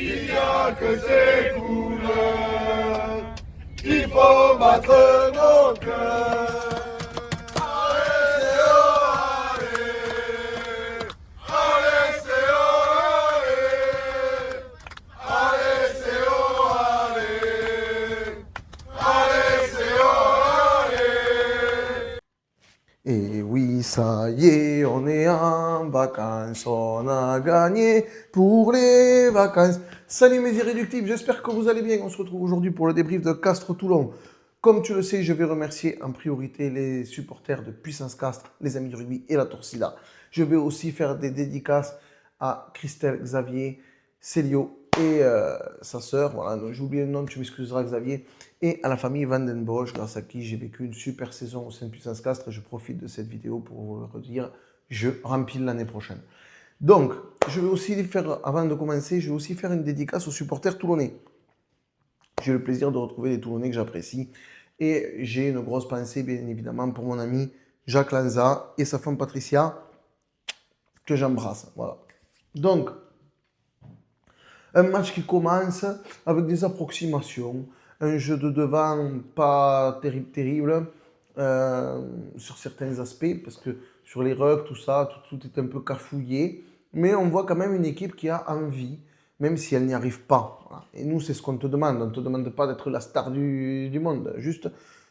Il n'y a que ces couleurs qu'il faut battre nos cœurs. Allez, c'est oh, allez. Allez, c'est oh, allez. Allez, c'est oh, allez. Allez, c'est oh, allez. Et oui, ça y est, on est en vacances, on a gagné pour les vacances. Salut mes irréductibles, j'espère que vous allez bien. On se retrouve aujourd'hui pour le débrief de Castres-Toulon. Comme tu le sais, je vais remercier en priorité les supporters de Puissance Castres, les amis du rugby et la Torsida. Je vais aussi faire des dédicaces à Christelle, Xavier, Célio et sa sœur. Voilà, j'ai oublié le nom, tu m'excuseras Xavier. Et à la famille Van Den Bosch, grâce à qui j'ai vécu une super saison au sein de Puissance Castres. Je profite de cette vidéo pour vous le redire, je rempile l'année prochaine. Donc, je vais aussi faire, avant de commencer, je vais aussi faire une dédicace aux supporters toulonnais. J'ai le plaisir de retrouver des Toulonnais que j'apprécie. Et j'ai une grosse pensée, bien évidemment, pour mon ami Jacques Lanza et sa femme Patricia, que j'embrasse. Voilà. Donc, un match qui commence avec des approximations, un jeu de devant pas terrible sur certains aspects, parce que sur les rucks, tout ça, tout est un peu cafouillé. Mais on voit quand même une équipe qui a envie, même si elle n'y arrive pas. Voilà. Et nous, c'est ce qu'on te demande. On ne te demande pas d'être la star du monde, juste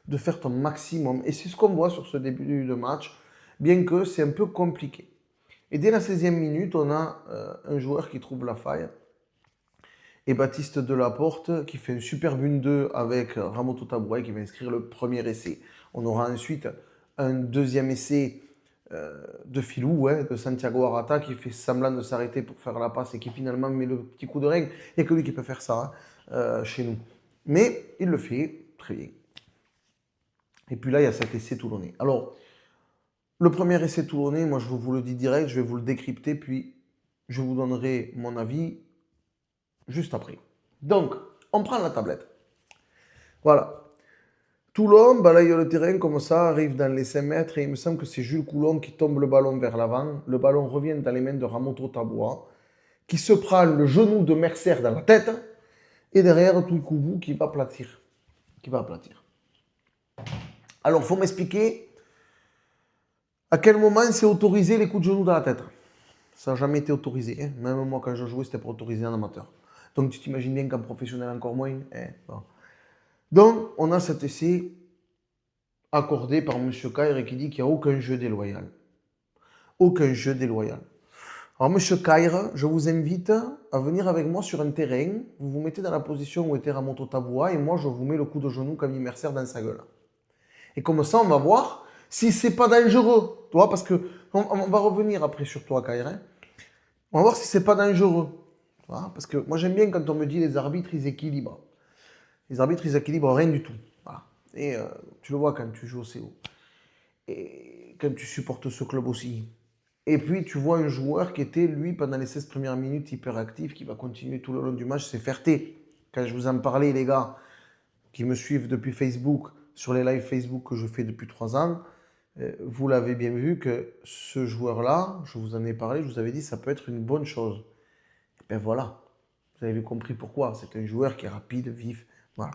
de faire ton maximum. Et c'est ce qu'on voit sur ce début de match, bien que c'est un peu compliqué. Et dès la 16e minute, on a un joueur qui trouve la faille. Et Baptiste Delaporte qui fait une superbe 1-2 avec Ramoto Tabouret qui va inscrire le premier essai. On aura ensuite un deuxième essai de Filou, de Santiago Arata qui fait semblant de s'arrêter pour faire la passe et qui finalement met le petit coup de rein. Il n'y a que lui qui peut faire ça chez nous. Mais il le fait très bien. Et puis là, il y a cet essai toulonnais. Alors, le premier essai toulonnais, moi je vous le dis direct, je vais vous le décrypter, puis je vous donnerai mon avis juste après. Donc, on prend la tablette. Voilà. Toulon balaye le terrain comme ça, arrive dans les 5 mètres et il me semble que c'est Jules Coulon qui tombe le ballon vers l'avant. Le ballon revient dans les mains de Ramoto Taboua qui se prend le genou de Mercer dans la tête et derrière Touikoubou qui va aplatir. Alors, il faut m'expliquer à quel moment c'est autorisé les coups de genou dans la tête. Ça n'a jamais été autorisé. Hein. Même moi, quand je jouais, c'était pas autorisé en amateur. Donc, tu t'imagines bien qu'en professionnel, encore moins. Bon. Donc, on a cet essai accordé par M. Caire qui dit qu'il n'y a aucun jeu déloyal. Aucun jeu déloyal. Alors, M. Caire, je vous invite à venir avec moi sur un terrain. Vous vous mettez dans la position où était Ramoto Taboua et moi, je vous mets le coup de genou Camille Mercer dans sa gueule. Et comme ça, on va voir si c'est pas dangereux. Tu vois, parce que on va revenir après sur toi, Caire. Hein. On va voir si c'est pas dangereux. Tu vois, parce que moi, j'aime bien quand on me dit les arbitres, ils équilibrent. Les arbitres, ils équilibrent rien du tout. Voilà. Et tu le vois quand tu joues au CO. Et quand tu supportes ce club aussi. Et puis, tu vois un joueur qui était, lui, pendant les 16 premières minutes, hyper actif, qui va continuer tout le long du match, c'est Ferté. Quand je vous en parlais, les gars, qui me suivent depuis Facebook, sur les lives Facebook que je fais depuis 3 ans, vous l'avez bien vu que ce joueur-là, je vous en ai parlé, je vous avais dit, ça peut être une bonne chose. Et bien voilà, vous avez compris pourquoi. C'est un joueur qui est rapide, vif, voilà.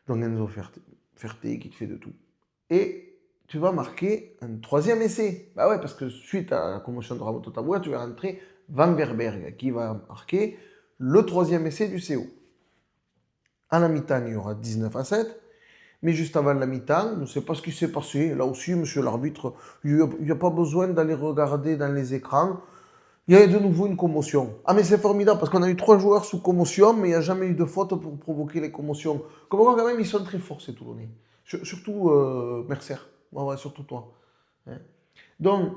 Donc Enzo Ferté qui te fait de tout. Et tu vas marquer un 3e essai. Bah ouais, parce que suite à la commotion de Ramoto Taboua, tu vas rentrer Van Verberg qui va marquer le 3e essai du CO. À la mi-temps, il y aura 19-7. Mais juste avant la mi-temps, on ne sait pas ce qui s'est passé. Là aussi, monsieur l'arbitre, il n'y a pas besoin d'aller regarder dans les écrans. Il y a de nouveau une commotion. Ah mais c'est formidable parce qu'on a eu 3 joueurs sous commotion, mais il n'y a jamais eu de faute pour provoquer les commotions. Comme quoi quand même, ils sont très forts ces Toulonnais. Surtout Mercer. Ouais, surtout toi. Hein. Donc,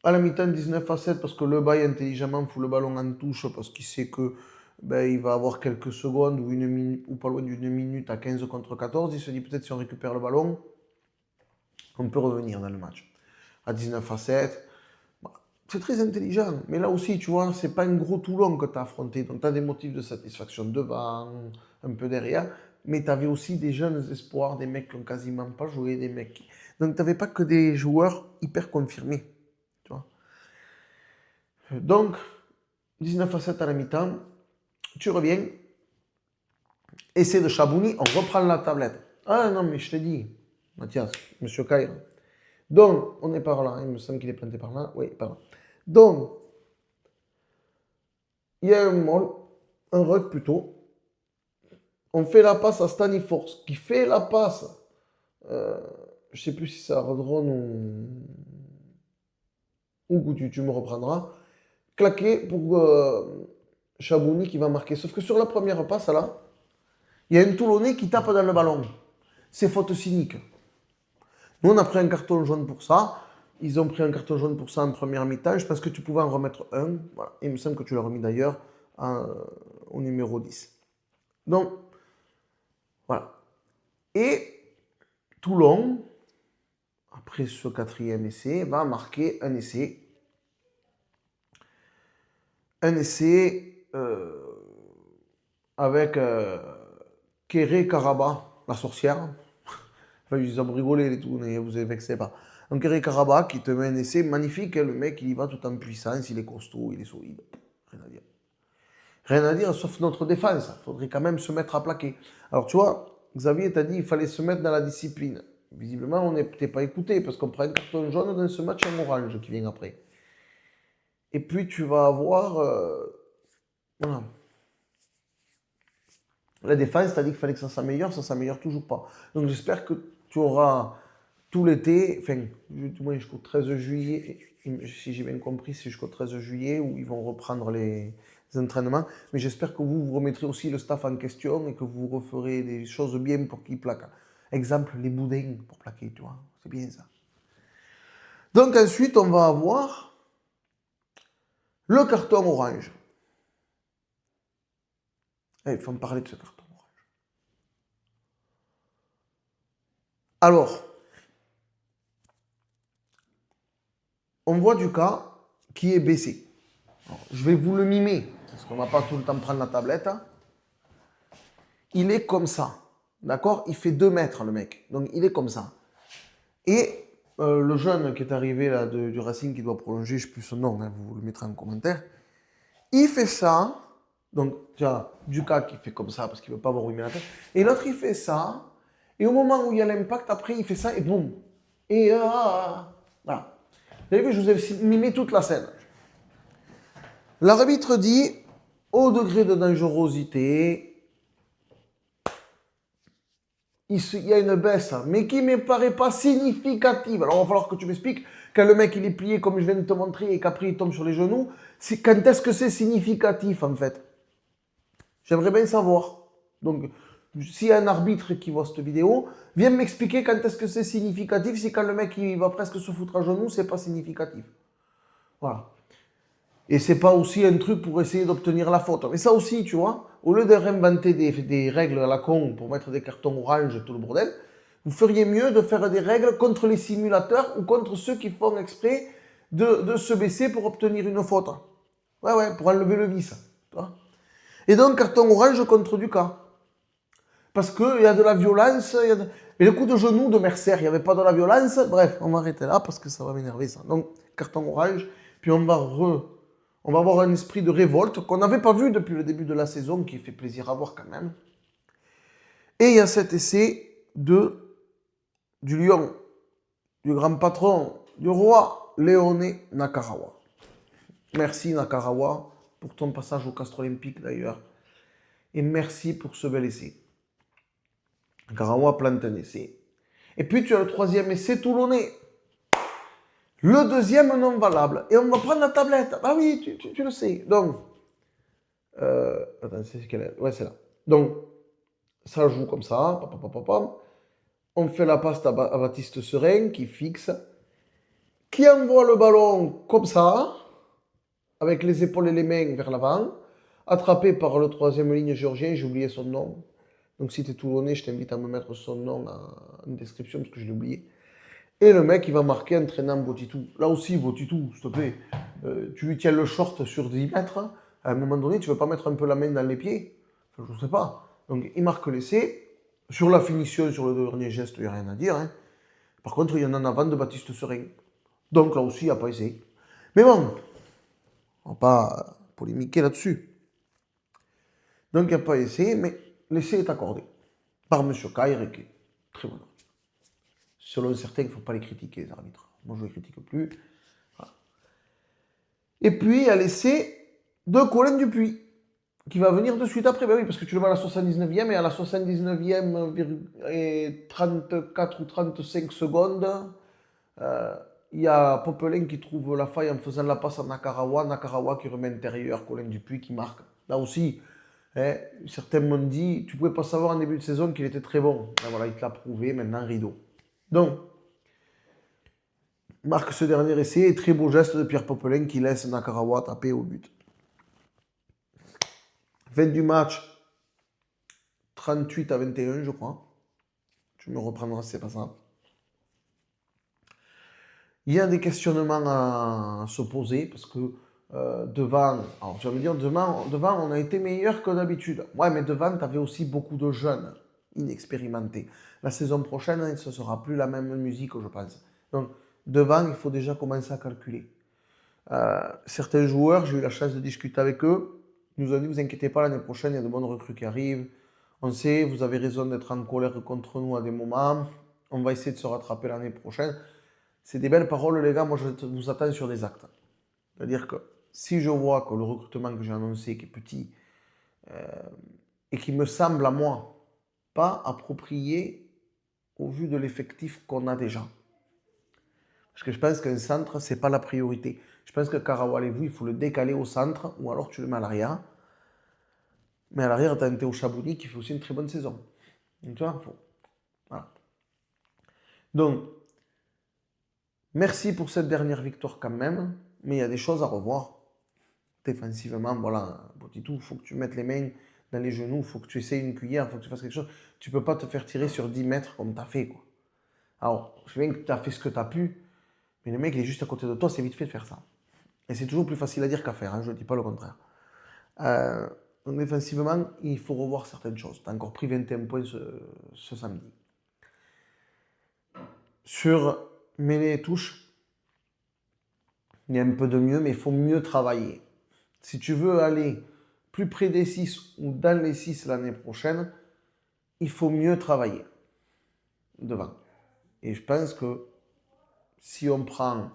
à la mi-temps, 19-7, parce que le bail intelligemment fout le ballon en touche, parce qu'il sait que il va avoir quelques secondes ou, une minute, ou pas loin d'une minute à 15 contre 14. Il se dit peut-être si on récupère le ballon, on peut revenir dans le match. À 19-7, c'est très intelligent. Mais là aussi, tu vois, c'est pas un gros Toulon que tu as affronté. Donc, tu as des motifs de satisfaction devant, un peu derrière. Mais tu avais aussi des jeunes espoirs, des mecs qui n'ont quasiment pas joué, des mecs qui... Donc, tu n'avais pas que des joueurs hyper confirmés. Tu vois. Donc, 19-7 à la mi-temps. tu reviens, essai de Chabouni, on reprend la tablette. Ah non, mais je te dis, Mathias, monsieur Caire. Donc, on est par là, il me semble qu'il est planté par là. Oui, par là. Donc, il y a un molle, un ruck plutôt. On fait la passe à Staniforce, qui fait la passe. Je ne sais plus si c'est à Rodron ou Goutu, tu me reprendras. Claqué pour Chabouni qui va marquer. Sauf que sur la première passe, là, il y a un Toulonnais qui tape dans le ballon. C'est faute cynique. Nous, on a pris un carton jaune pour ça. Ils ont pris un carton jaune pour ça en première mi-temps. Je pense que tu pouvais en remettre un. Voilà. Il me semble que tu l'as remis d'ailleurs au numéro 10. Donc, voilà. Et Toulon, après ce quatrième essai, va marquer un essai. Un essai avec Kéré Karaba, la sorcière. Enfin, ils ont rigolé les tout, mais vous ne vexez pas. Donc Kéré Karaba qui te met un essai magnifique. Le mec, il y va tout en puissance, il est costaud, il est solide. Rien à dire. Rien à dire, sauf notre défense. Il faudrait quand même se mettre à plaquer. Alors, tu vois, Xavier t'a dit qu'il fallait se mettre dans la discipline. Visiblement, on n'était pas écouté parce qu'on prend un carton jaune dans ce match en orange qui vient après. Et puis, tu vas avoir... voilà. La défense, t'as dit qu'il fallait que ça s'améliore toujours pas. Donc, j'espère que tu auras tout l'été, enfin, du moins jusqu'au 13 juillet, si j'ai bien compris, c'est jusqu'au 13 juillet où ils vont reprendre les entraînements. Mais j'espère que vous remettrez aussi le staff en question et que vous referez des choses bien pour qu'ils plaquent. Exemple, les boudins pour plaquer, tu vois. C'est bien ça. Donc ensuite, on va avoir le carton orange. Il faut me parler de ce carton orange. Alors, on voit du cas qui est baissé. Alors, je vais vous le mimer, parce qu'on ne va pas tout le temps prendre la tablette. Il est comme ça, d'accord? Il fait 2 mètres, le mec. Donc, il est comme ça. Et le jeune qui est arrivé là, du Racing, qui doit prolonger, je ne sais plus son nom, hein, vous le mettrez en commentaire. Il fait ça. Donc, tu as Ducas qui fait comme ça, parce qu'il ne veut pas avoir remis la tête. Et l'autre, il fait ça. Et au moment où il y a l'impact, après, il fait ça, et boum. Et voilà. Vous avez vu, je vous ai mimé toute la scène. L'arbitre dit, au degré de dangerosité, il y a une baisse, mais qui ne me paraît pas significative. Alors, il va falloir que tu m'expliques, quand le mec il est plié comme je viens de te montrer et qu'après il tombe sur les genoux, quand est-ce que c'est significatif en fait? J'aimerais bien savoir. Donc, s'il y a un arbitre qui voit cette vidéo, viens m'expliquer quand est-ce que c'est significatif. Si quand le mec il va presque se foutre à genoux, c'est pas significatif. Voilà. Et c'est pas aussi un truc pour essayer d'obtenir la faute. Mais ça aussi, tu vois, au lieu de réinventer des règles à la con pour mettre des cartons orange, tout le bordel, vous feriez mieux de faire des règles contre les simulateurs ou contre ceux qui font exprès de se baisser pour obtenir une faute. Ouais, pour enlever le vice. Tu vois. Et donc, carton orange contre Ducas. Parce qu'il y a de la violence. Et le coup de genou de Mercer, il n'y avait pas de la violence. Bref, on va arrêter là parce que ça va m'énerver ça. Donc, carton orange. Puis on va avoir un esprit de révolte qu'on n'avait pas vu depuis le début de la saison, qui fait plaisir à voir quand même. Et il y a cet essai du lion, du grand patron, du roi, Léoné Nakarawa. Merci Nakarawa pour ton passage au Castre Olympique d'ailleurs. Et merci pour ce bel essai. Nakarawa plante un essai. Et puis tu as le troisième essai toulonnais. Le deuxième non valable. Et on va prendre la tablette. Ah oui, tu le sais. Donc, attends, c'est quelle est? Ouais, c'est là. Donc, ça joue comme ça. On fait la passe à Baptiste Serein qui fixe. Qui envoie le ballon comme ça, avec les épaules et les mains vers l'avant. Attrapé par le troisième ligne géorgien, j'ai oublié son nom. Donc si tu es toulonnais, je t'invite à me mettre son nom en description parce que je l'ai oublié. Et le mec, il va marquer en traînant Botitou. Là aussi, Botitou, s'il te plaît, tu lui tiens le short sur 10 mètres. À un moment donné, tu ne veux pas mettre un peu la main dans les pieds? Enfin, je ne sais pas. Donc, il marque l'essai. Sur la finition, sur le dernier geste, il n'y a rien à dire. Hein. Par contre, il y en a en avant de Baptiste Serein. Donc, là aussi, il n'y a pas essayé. Mais bon, on ne va pas polémiquer là-dessus. Donc il n'y a pas essai, mais l'essai est accordé par M. Caire, qui est très bon. Selon certains, il ne faut pas les critiquer, les arbitres. Moi, je ne les critique plus. Voilà. Et puis, il y a l'essai de Colin Dupuis, qui va venir de suite après. Ben oui, parce que tu le vois à la 79e, et à la 79e et 34 ou 35 secondes, il y a Popelin qui trouve la faille en faisant la passe à Nakarawa. Nakarawa qui remet intérieur, Colin Dupuis qui marque. Là aussi, hein, certains m'ont dit, tu ne pouvais pas savoir en début de saison qu'il était très bon. Ben voilà, il te l'a prouvé, maintenant rideau. Donc, marque ce dernier essai et très beau geste de Pierre Popelin qui laisse Nakarawa taper au but. Fin du match, 38-21, je crois. Tu me reprendras si c'est pas ça. Il y a des questionnements à se poser parce que devant, alors tu vas me dire, devant, on a été meilleur que d'habitude. Ouais, mais devant, tu avais aussi beaucoup de jeunes inexpérimentés. La saison prochaine, ce ne sera plus la même musique, je pense. Donc, devant, il faut déjà commencer à calculer. Certains joueurs, j'ai eu la chance de discuter avec eux, ils nous ont dit, vous inquiétez pas, l'année prochaine, il y a de bonnes recrues qui arrivent. On sait, vous avez raison d'être en colère contre nous à des moments. On va essayer de se rattraper l'année prochaine. C'est des belles paroles, les gars. Moi, je vous attends sur des actes. C'est-à-dire que si je vois que le recrutement que j'ai annoncé, qui est petit, et qui me semble à moi pas approprié au vu de l'effectif qu'on a déjà. Parce que je pense qu'un centre, c'est pas la priorité. Je pense que Karawalevu, il faut le décaler au centre, ou alors tu le mets à l'arrière. Mais à l'arrière, tu as un Théo Chabouni qui fait aussi une très bonne saison. Donc, tu vois, voilà. Donc, merci pour cette dernière victoire quand même, mais il y a des choses à revoir. Défensivement, voilà, Botitou, il faut que tu mettes les mains dans les genoux, il faut que tu essayes une cuillère, il faut que tu fasses quelque chose. Tu ne peux pas te faire tirer sur 10 mètres comme tu as fait, quoi. Alors, je sais bien que tu as fait ce que tu as pu, mais le mec, il est juste à côté de toi, c'est vite fait de faire ça. Et c'est toujours plus facile à dire qu'à faire, hein, je ne dis pas le contraire. Donc défensivement, il faut revoir certaines choses. Tu as encore pris 21 points ce samedi. Sur mêlée et touche, il y a un peu de mieux, mais il faut mieux travailler. Si tu veux aller plus près des 6 ou dans les 6 l'année prochaine, il faut mieux travailler devant. Et je pense que si on prend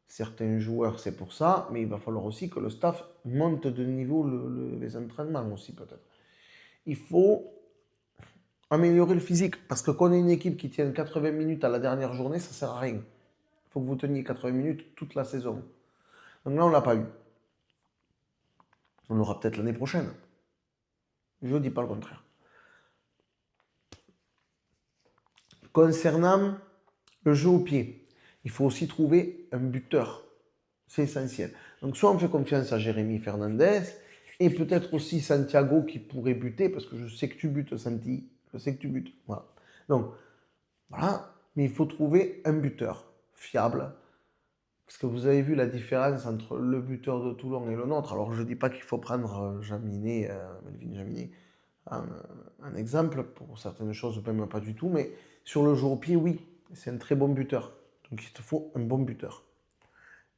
certains joueurs, c'est pour ça, mais il va falloir aussi que le staff monte de niveau les entraînements aussi peut-être. Il faut améliorer le physique, parce que qu'on ait une équipe qui tienne 80 minutes à la dernière journée, ça ne sert à rien. Il faut que vous teniez 80 minutes toute la saison. Donc là, on ne l'a pas eu. On l'aura peut-être l'année prochaine. Je ne dis pas le contraire. Concernant le jeu au pied, il faut aussi trouver un buteur. C'est essentiel. Donc soit on fait confiance à Jérémy Fernandez et peut-être aussi Santiago qui pourrait buter, parce que je sais que tu butes, Santi. Je sais que tu butes. Voilà. Donc, voilà. Mais il faut trouver un buteur fiable. Parce que vous avez vu la différence entre le buteur de Toulon et le nôtre. Alors, je ne dis pas qu'il faut prendre Melvin Jaminet, un exemple. Pour certaines choses, même pas du tout. Mais sur le jeu au pied, oui. C'est un très bon buteur. Donc, il te faut un bon buteur.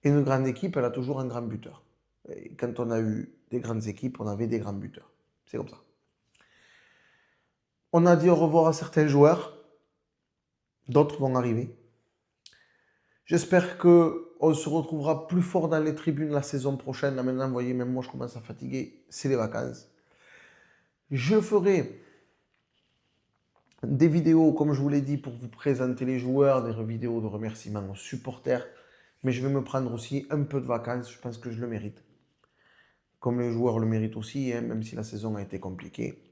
Et une grande équipe, elle a toujours un grand buteur. Et quand on a eu des grandes équipes, on avait des grands buteurs. C'est comme ça. On a dit au revoir à certains joueurs. D'autres vont arriver. J'espère qu'on se retrouvera plus fort dans les tribunes la saison prochaine. Là maintenant, vous voyez, même moi, je commence à fatiguer. C'est les vacances. Je ferai des vidéos, comme je vous l'ai dit, pour vous présenter les joueurs, des vidéos de remerciements aux supporters. Mais je vais me prendre aussi un peu de vacances. Je pense que je le mérite. Comme les joueurs le méritent aussi, hein, même si la saison a été compliquée.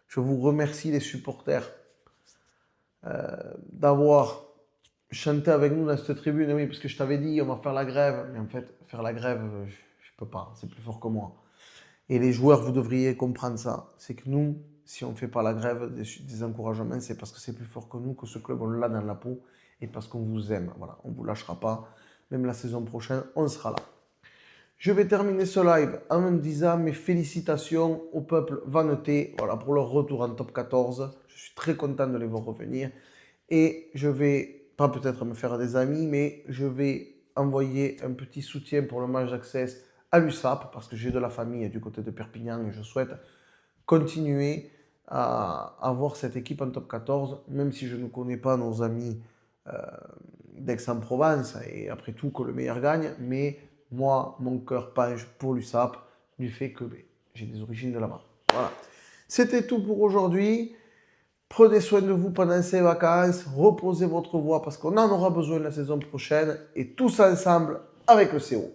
Je vous remercie les supporters d'avoir chanté avec nous dans cette tribune. Oui, parce que je t'avais dit, on va faire la grève. Mais en fait, faire la grève, je ne peux pas. C'est plus fort que moi. Et les joueurs, vous devriez comprendre ça. C'est que nous, si on ne fait pas la grève des encouragements, c'est parce que c'est plus fort que nous, que ce club, on l'a dans la peau. Et parce qu'on vous aime. Voilà, on ne vous lâchera pas. Même la saison prochaine, on sera là. Je vais terminer ce live en me disant mes félicitations au peuple vannetais, voilà, pour leur retour en top 14. Je suis très content de les voir revenir. Et je vais, pas peut-être me faire des amis, mais je vais envoyer un petit soutien pour le match d'Access à l'USAP, parce que j'ai de la famille du côté de Perpignan et je souhaite continuer à avoir cette équipe en top 14, même si je ne connais pas nos amis d'Aix-en-Provence, et après tout, que le meilleur gagne. Mais moi, mon cœur penche pour l'USAP, du fait que j'ai des origines de là-bas. Voilà. C'était tout pour aujourd'hui. Prenez soin de vous pendant ces vacances. Reposez votre voix parce qu'on en aura besoin la saison prochaine. Et tous ensemble avec le CO.